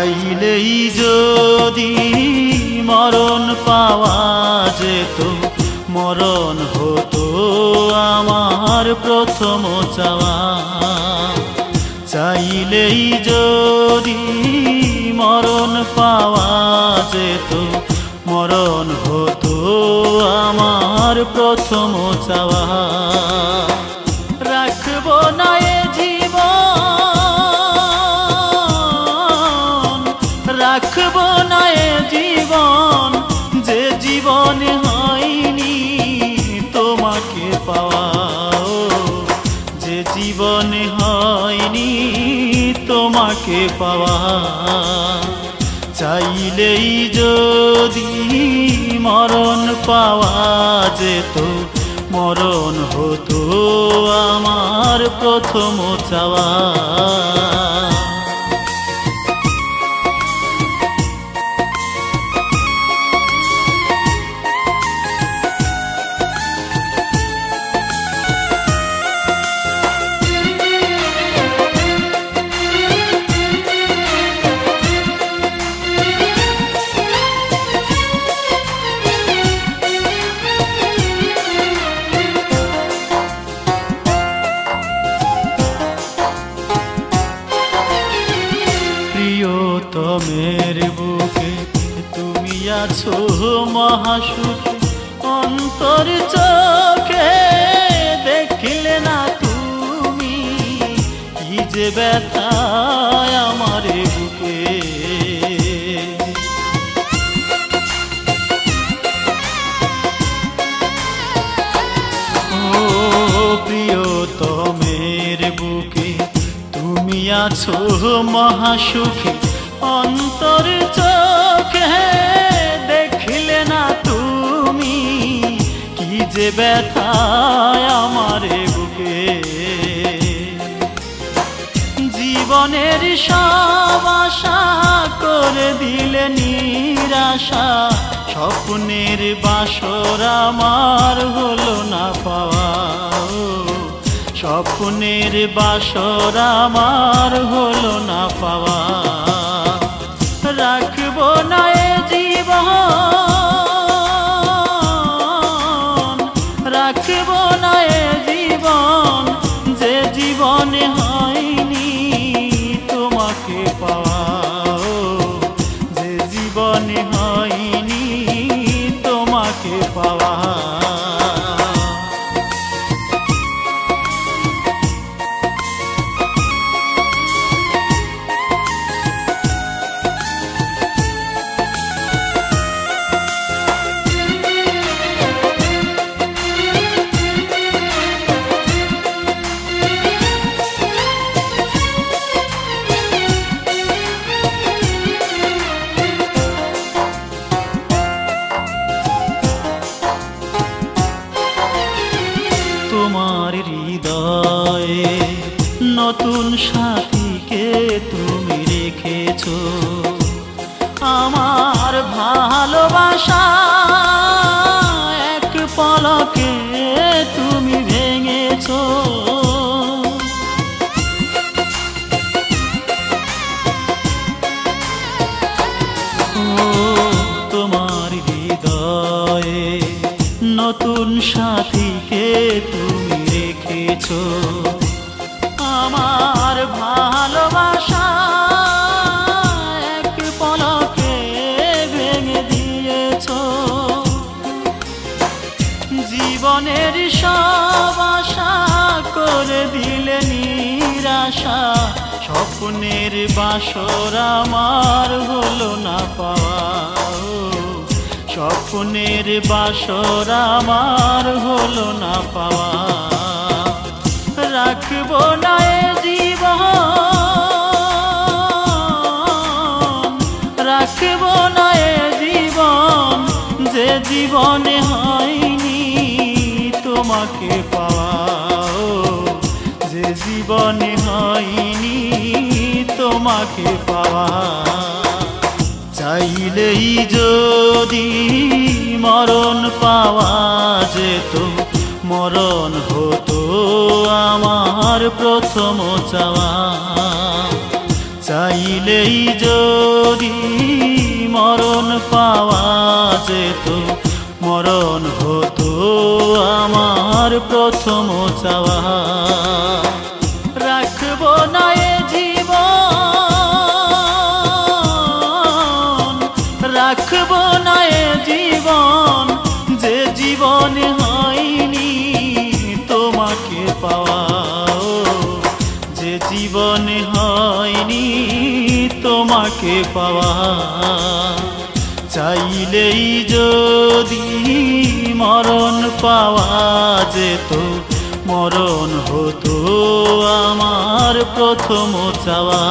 চাইলেই যদি মরণ পাওয়া যেত, মরণ হতো আমার প্রথম চাওয়া। চাইলেই যদি মরণ পাওয়া যেত, মরণ হতো আমার প্রথম চাওয়া। রাখবো না এ জীবন, রাখবো না এ জীবন, যে জীবনে হয়নি তোমাকে পাওয়া, যে জীবনে হয়নি তোমাকে পাওয়া। চাইলেই যদি মরণ পাওয়া যেত, মরণ হতো আমার প্রথম চাওয়া। প্রিয়তমের বুকে তুমি আছো মহাসুখে, অন্তর চোখে দেখলে না তুমি কি যে ব্যথা আমার বুকে। ও প্রিয়তমের বুকে তুমি আছো মহাসুখে, অন্তর চোখে দেখলে না তুমি কি যে ব্যথা আমার বুকে। জীবনের সব আশা করে দিলে নিরাশা, স্বপ্নের বাসর আমার হলো না পাওয়া। স্বপ্নের বাসর আমার হলো না পাওয়া। রাখবো না এ জীবন, রাখবো না এ জীবন, যে জীবনে হয়নি তোমাকে পাওয়া, যে জীবনে হয়নি তোমাকে পাওয়া। তোমার হৃদয়ে নতুন সাথীকে তুমি রেখেছো, আমার ভালোবাসা এক পলকে তুমি ভেঙেছো। ও তোমার হৃদয়ে নতুন সাথীকে তুমি রেখেছো, আমার ভালোবাসা এক পলকে ভেঙে দিয়েছো। জীবনের সব আশা করে দিলে নিরাশা, স্বপ্নের বাসর আমার হলো না পাওয়া। স্বপ্নের বাসর আমার হলো না পাওয়া। রাখবো না এ জীবন, রাখবো না এ জীবন, যে জীবনে হয়নি তোমাকে পাওয়া, যে জীবনে হয়নি তোমাকে পাওয়া। চাইলেই যদি মরণ পাওয়া যেত, মরণ হতো আমার প্রথম চাওয়া। চাইলেই যদি মরণ পাওয়া যেত, মরণ হতো আমার প্রথম চাওয়া। রাখবো না এ জীবন, রাখবো না এ জীবন, যে জীবনে হয়নি তোমাকে পাওয়া, যে জীবনে হয়নি তোমাকে পাওয়া। চাইলেই যদি মরণ পাওয়া যেত, মরণ হতো আমার প্রথম চাওয়া।